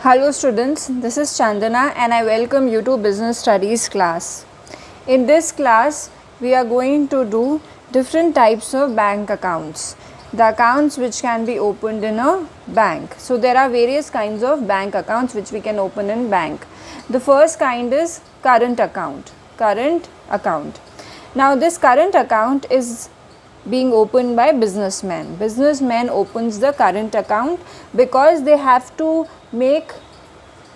Hello students, this is Chandana and I welcome you to Business Studies class. In this class, we are going to do different types of bank accounts. The accounts which can be opened in a bank. So there are various kinds of bank accounts which we can open in bank. The first kind is current account. Now this current account is being opened by businessmen. Businessmen opens the current account because they have to make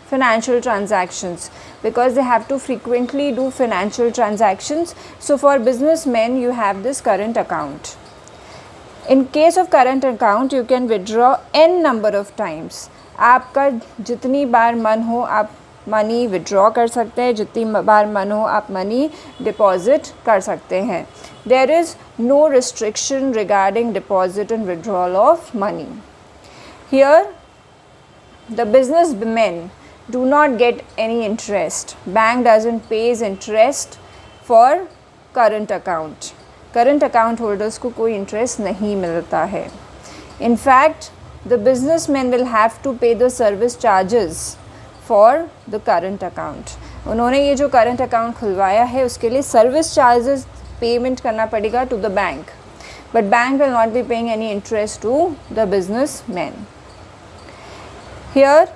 financial transactions, because they have to frequently do financial transactions. So for businessmen you have this current account. In case of current account you can withdraw n number of times. आपका जितनी बार मन हो आप money withdraw कर सकते हैं, जितनी बार मन हो आप मनी डिपॉजिट कर सकते हैं. There is no restriction regarding deposit and withdrawal of money. Here the businessmen do not get any interest. Bank doesn't pays interest for current account. Current account holders को कोई interest नहीं मिलता है. In fact, the businessmen will have to pay the service charges for the current account. उन्होंने ये जो current account खुलवाया है उसके लिए service charges payment करना पड़ेगा to the bank. But bank will not be paying any interest to the businessmen. Here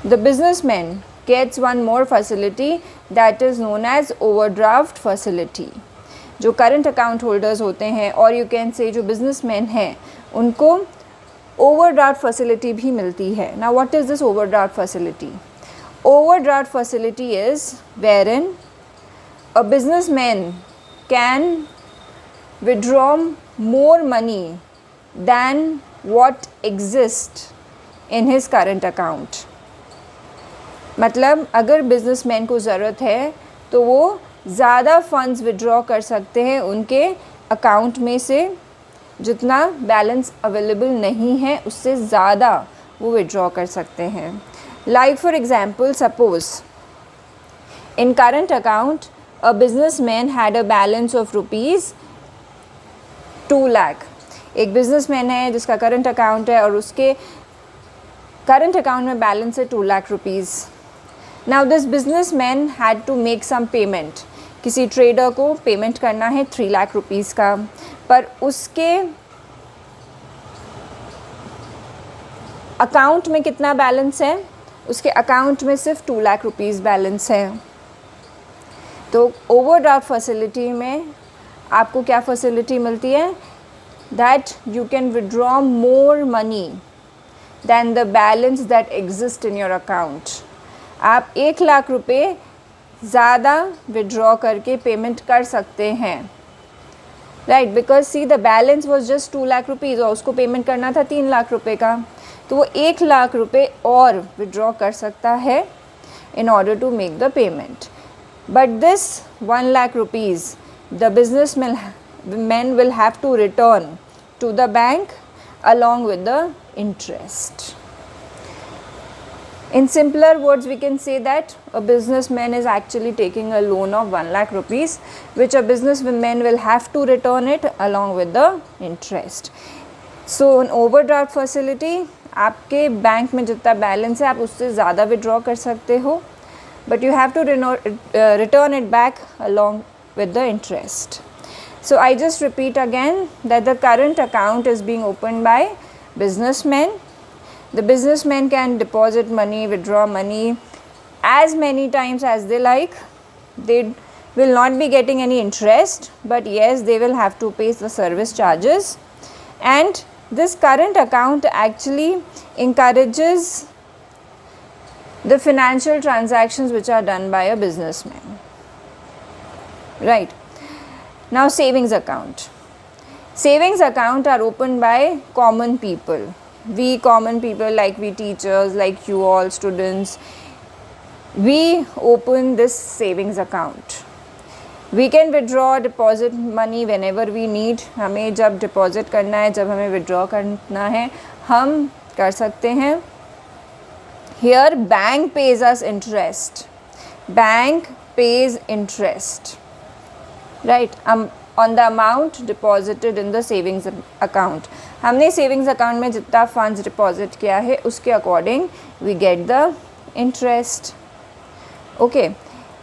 the businessman gets one more facility that is known as overdraft facility. जो current account holders होते हैं और you can say जो businessmen हैं उनको overdraft facility भी मिलती है. Now what is this overdraft facility? Overdraft facility is wherein a businessman can withdraw more money than what exists in his current account. मतलब अगर बिजनेसमैन को ज़रूरत है तो वो ज़्यादा फंड्स विड्रॉ कर सकते हैं उनके अकाउंट में से, जितना बैलेंस अवेलेबल नहीं है उससे ज़्यादा वो विड्रॉ कर सकते हैं. Like for example, suppose in current account a businessman had a balance of rupees 2 lakh. एक बिजनेसमैन है जिसका करंट अकाउंट है और उसके करंट अकाउंट में बैलेंस है 2 lakh rupees. Now this businessman had to make some payment. किसी ट्रेडर को पेमेंट करना है 3 लाख रुपीज़ का, पर उसके अकाउंट में कितना बैलेंस है? उसके अकाउंट में सिर्फ 2 लाख रुपीज़ बैलेंस है. तो ओवरड्राफ्ट फैसिलिटी में आपको क्या फैसिलिटी मिलती है? That you can withdraw more money than the balance that exist in your account. आप 1 लाख रुपए ज़्यादा विड्रॉ करके पेमेंट कर सकते हैं, right, because see the balance was just 2 lakh rupees और उसको पेमेंट करना था 3 लाख रुपए का, तो वो 1 लाख रुपए और विड्रॉ कर सकता है in order to make the payment. But this 1 lakh rupees the businessmen will have to return to the bank along with the interest. In simpler words, we can say that a businessman is actually taking a loan of 1 lakh rupees which a businessman will have to return it along with the interest. So an overdraft facility, आपके bank में जितना balance है आप उससे ज़्यादा withdraw कर सकते हो, but you have to return it back along with the interest. So I just repeat again that the current account is being opened by businessmen. The businessmen can deposit money, withdraw money as many times as they like. They will not be getting any interest, but yes, they will have to pay the service charges. And this current account actually encourages the financial transactions which are done by a businessman, right? Now savings account. Savings account are opened by common people. We common people, like we teachers, like you all students, we open this savings account. We can withdraw, deposit money whenever we need. हमें जब deposit करना है, जब हमें withdraw करना है, हम कर सकते हैं. Here bank pays us interest. Bank pays interest, right? On the amount deposited in the savings account. हमने सेविंग्स अकाउंट में जितना फंड्स डिपॉजिट किया है उसके according we get the interest. Okay,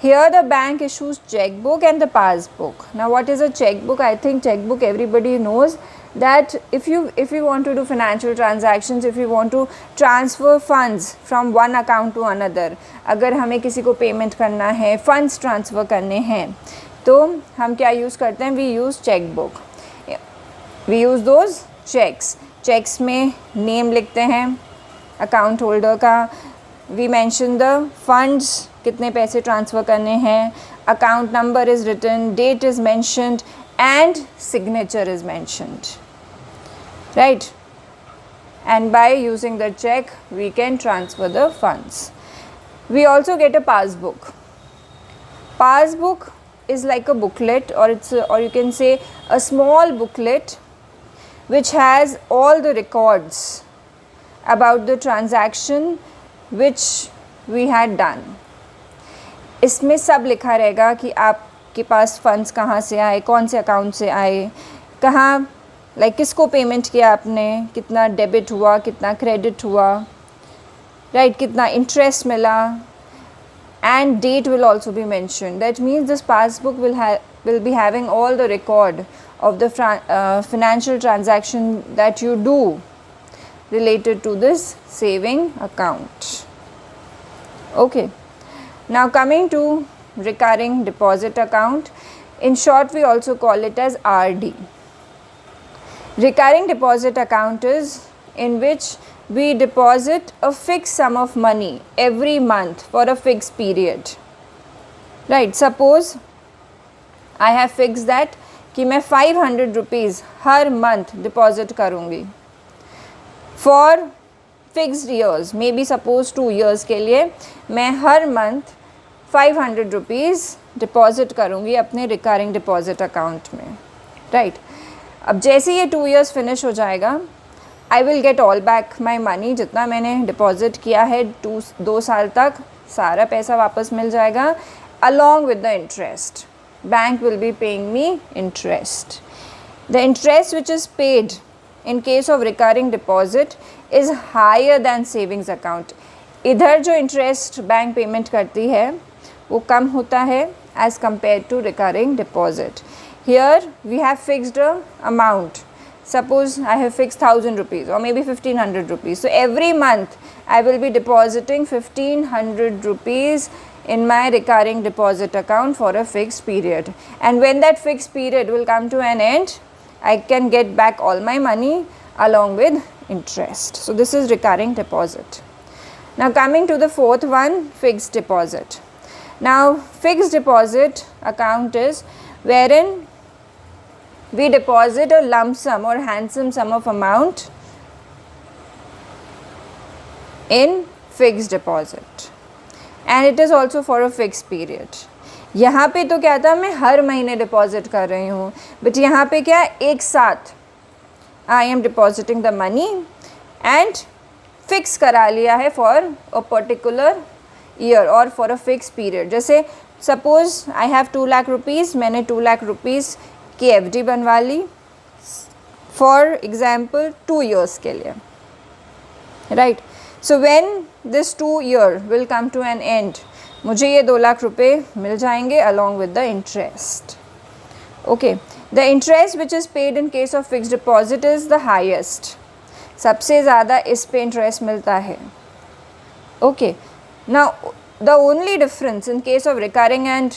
here the bank issues checkbook and the passbook. Now what is a checkbook? I think checkbook everybody knows that if you want to do financial transactions, if you want to transfer funds from one account to another, अगर हमें किसी को payment करना है, funds transfer करने हैं, तो हम क्या यूज़ करते हैं? We use checkbook. We use those checks. Cheques में नेम लिखते हैं अकाउंट होल्डर का. वी मेंशन द फंड्स, कितने पैसे ट्रांसफ़र करने हैं, account number is written, date is mentioned and signature is mentioned, right. And by using the cheque we can transfer the funds. We also get a passbook. Passbook is like a booklet, or you can say a small booklet which has all the records about the transaction which we had done. इसमें सब लिखा रहेगा कि आपके पास funds कहाँ से आए, कौन से अकाउंट से आए, कहाँ किसको पेमेंट किया आपने, कितना डेबिट हुआ, कितना क्रेडिट हुआ, राइट, कितना इंटरेस्ट मिला, and date will also be mentioned. That means this passbook will be having all the record of the financial transaction that you do related to this saving account. Okay, now coming to recurring deposit account, in short we also call it as RD. Recurring deposit account is in which we deposit a fixed sum of money every month for a fixed period, right. Suppose I have fixed that कि मैं 500 rupees हर month deposit करूँगी for fixed years, maybe suppose 2 years के लिए मैं हर month 500 rupees deposit करूँगी अपने recurring deposit account में, right. अब जैसे ये 2 years finish हो जाएगा, I will get all back my money. जितना मैंने डिपॉजिट किया है 2 साल तक, सारा पैसा वापस मिल जाएगा along with the interest. Bank will be paying me interest. The interest which is paid in case of recurring deposit is higher than savings account. इधर जो इंटरेस्ट बैंक पेमेंट करती है वो कम होता है as compare to recurring deposit. Here we have fixed amount. Suppose I have fixed 1000 rupees or maybe 1500 rupees. So every month I will be depositing 1500 rupees in my recurring deposit account for a fixed period. And when that fixed period will come to an end, I can get back all my money along with interest. So this is recurring deposit. Now coming to the fourth one, fixed deposit. Now fixed deposit account is wherein we deposit a lump sum or handsome sum of amount in fixed deposit, and it is also for a fixed period. यहाँ पे तो क्या था, मैं हर महीने deposit कर रही हूँ, बट यहाँ पे क्या एक साथ I am depositing the money and fix करा लिया है फॉर अ पर्टिकुलर ईयर और फॉर अ फिक्स पीरियड. जैसे suppose I have 2 lakh rupees, मैंने 2 लाख रुपीज़ की एफडी बनवा ली फॉर एग्जाम्पल 2 years के लिए, right. So when this 2 year will come to an end, मुझे ये 2 लाख रुपए मिल जाएंगे along with the interest. Okay, the interest which is paid in case of fixed deposit is the highest. सबसे ज़्यादा इस पे इंटरेस्ट मिलता है. Okay, now the only difference in case of recurring and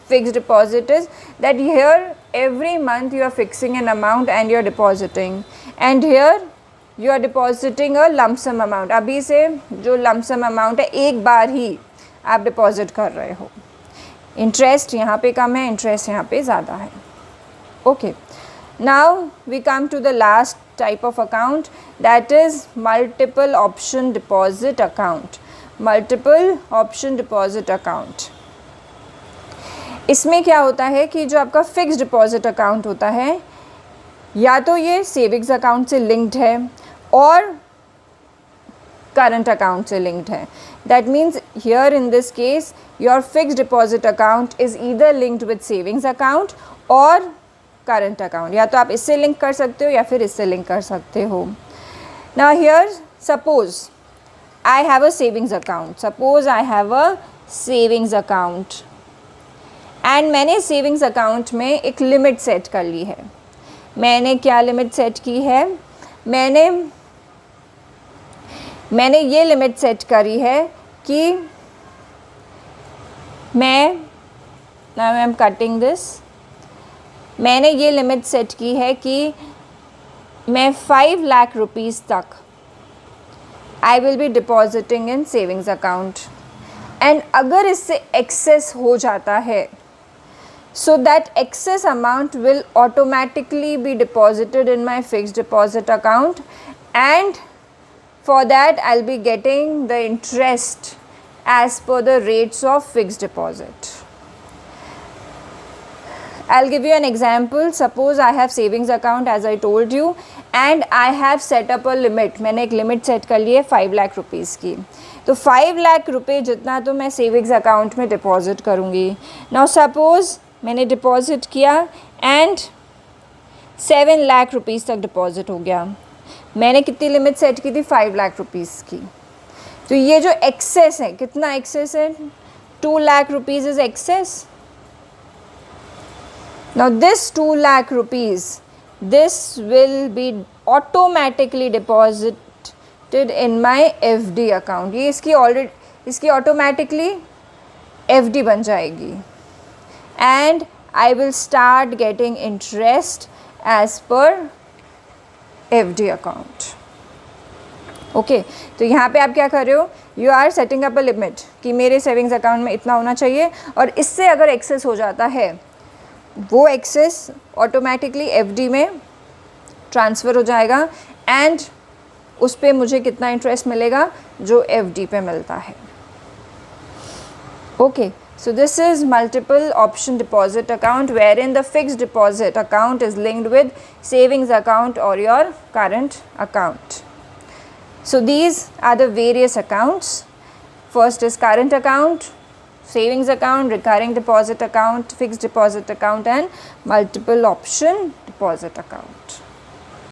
fixed deposit is that here every month you are fixing an amount and you are depositing, and here you are depositing a lump sum amount. अभी से जो lump sum amount है एक बार ही आप deposit कर रहे हो. Interest यहाँ पे कम है, interest यहाँ पे ज़्यादा है. Okay, now we come to the last type of account, that is multiple option deposit account. Multiple option deposit account. इसमें क्या होता है कि जो आपका फिक्स्ड डिपॉजिट अकाउंट होता है, या तो ये सेविंग्स अकाउंट से लिंक्ड है और करंट अकाउंट से लिंक्ड है. That means here in this case your fixed deposit account is either linked with savings account और करंट अकाउंट, या तो आप इससे लिंक कर सकते हो या फिर इससे लिंक कर सकते हो. Now here suppose I have a savings account, suppose I have a savings account and मैंने सेविंग्स अकाउंट में एक लिमिट सेट कर ली है. मैंने क्या लिमिट सेट की है? मैंने ये लिमिट सेट करी है कि now I am cutting this. मैंने ये लिमिट सेट की है कि मैं 5 लाख रुपीज़ तक I will be depositing in savings account. And अगर इससे एक्सेस हो जाता है, so that excess amount will automatically be deposited in my fixed deposit account, and for that I'll be getting the interest as per the rates of fixed deposit. I'll give you an example. Suppose I have savings account as I told you and I have set up a limit. मैंने एक limit set कर ली है 5 lakh rupees की. तो 5 लाख रुपये जितना तो मैं सेविंग्स अकाउंट में डिपॉजिट करूँगी. नाउ सपोज़ मैंने डिपॉजिट किया एंड 7 लाख रुपीज़ तक डिपॉजिट हो गया. मैंने कितनी लिमिट सेट की थी? 5 लाख रुपीज़ की. तो ये जो एक्सेस है, कितना एक्सेस है? 2 lakh rupees is excess. Now this 2 lakh rupees, this will be automatically deposited in my FD account. ये इसकी ऑटोमेटिकली FD बन जाएगी. And I will start getting interest as per FD account. Okay, तो यहाँ पे आप क्या कर रहे हो? You are setting up a limit कि मेरे सेविंग्स अकाउंट में इतना होना चाहिए, और इससे अगर एक्सेस हो जाता है, वो एक्सेस ऑटोमेटिकली FD में ट्रांसफ़र हो जाएगा एंड उस पर मुझे कितना इंटरेस्ट मिलेगा जो FD पे मिलता है. Okay. So this is multiple option deposit account wherein the fixed deposit account is linked with savings account or your current account. So these are the various accounts. First is current account, savings account, recurring deposit account, fixed deposit account and multiple option deposit account.